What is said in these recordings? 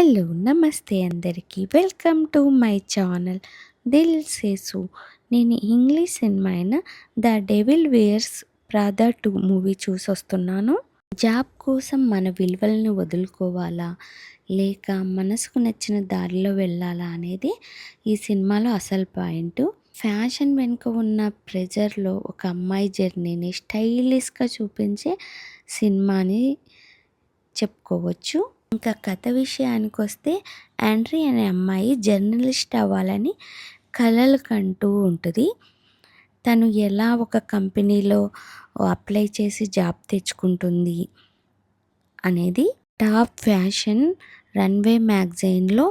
Hello నమస్తే అందరికీ welcome to my channel Dil Sesu. నేను ఇంగ్లీష్ సినిమా అయిన the Devil Wears Prada 2 movie చూసొస్తున్నాను. జాబ్ కోసం మన విలువలను వదులుకోవాలా లేక మనసుకు నచ్చిన దారిలో వెళ్ళాలా అనేది ఈ సినిమాలో అసలు పాయింట్. ఫ్యాషన్ వెనుక ఉన్న ప్రెజర్లో ఒక అమ్మాయి జర్నీని స్టైలిష్గా చూపించే సినిమాని చెప్పుకోవచ్చు. ఇంకా కథ విషయానికొస్తే యాండ్రీ అనే అమ్మాయి జర్నలిస్ట్ అవ్వాలని కలలు కంటూ ఉంటుంది. తను ఎలా ఒక కంపెనీలో అప్లై చేసి జాబ్ తెచ్చుకుంటుంది అనేది టాప్ ఫ్యాషన్ రన్వే మ్యాగజైన్లో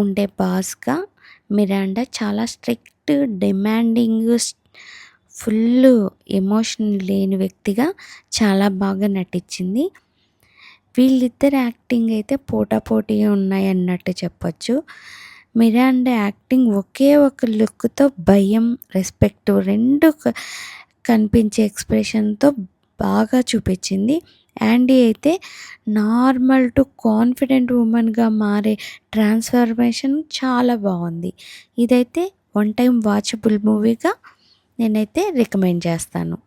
ఉండే బాస్గా మిరాండా చాలా స్ట్రిక్ట్, డిమాండింగ్, ఫుల్ ఎమోషన్ లేని వ్యక్తిగా చాలా బాగా నటించింది. వీళ్ళిద్దరి యాక్టింగ్ అయితే పోటాపోటీ ఉన్నాయి అన్నట్టు చెప్పొచ్చు. మిరాండా యాక్టింగ్ ఒకే ఒక లుక్తో భయం, రెస్పెక్ట్ రెండు కనిపించే ఎక్స్ప్రెషన్తో బాగా చూపించింది. యాండీ అయితే నార్మల్ టు కాన్ఫిడెంట్ ఉమెన్గా మారే ట్రాన్స్ఫర్మేషన్ చాలా బాగుంది. ఇదైతే వన్ టైం వాచబుల్ మూవీగా నేనైతే రికమెండ్ చేస్తాను.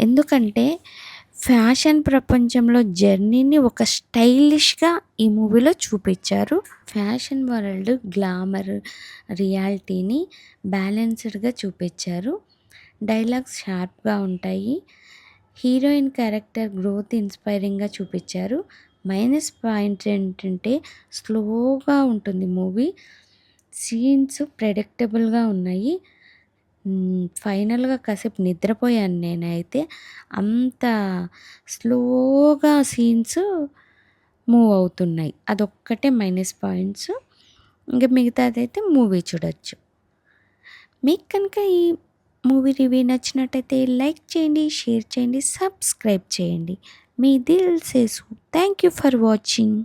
ఎందుకంటే ఫ్యాషన్ ప్రపంచంలో జర్నీని ఒక స్టైలిష్గా ఈ మూవీలో చూపించారు. ఫ్యాషన్ వరల్డ్ గ్లామర్, రియాలిటీని బ్యాలెన్స్డ్గా చూపించారు. డైలాగ్స్ షార్ప్గా ఉంటాయి. హీరోయిన్ క్యారెక్టర్ గ్రోత్ ఇన్స్పైరింగ్గా చూపించారు. మైనస్ పాయింట్ ఏంటంటే స్లోగా ఉంటుంది మూవీ. సీన్స్ ప్రెడిక్టబుల్గా ఉన్నాయి. ఫైనల్గా కాసేపు నిద్రపోయాను నేనైతే. అంత స్లోగా సీన్స్ మూవ్ అవుతున్నాయి. అదొక్కటే మైనస్ పాయింట్స్. ఇంకా మిగతాదైతే మూవీ చూడొచ్చు. మీకు కనుక ఈ మూవీ రివ్యూ నచ్చినట్టయితే లైక్ చేయండి, షేర్ చేయండి, సబ్స్క్రైబ్ చేయండి. మీ Dil Sesu. Thank you for watching.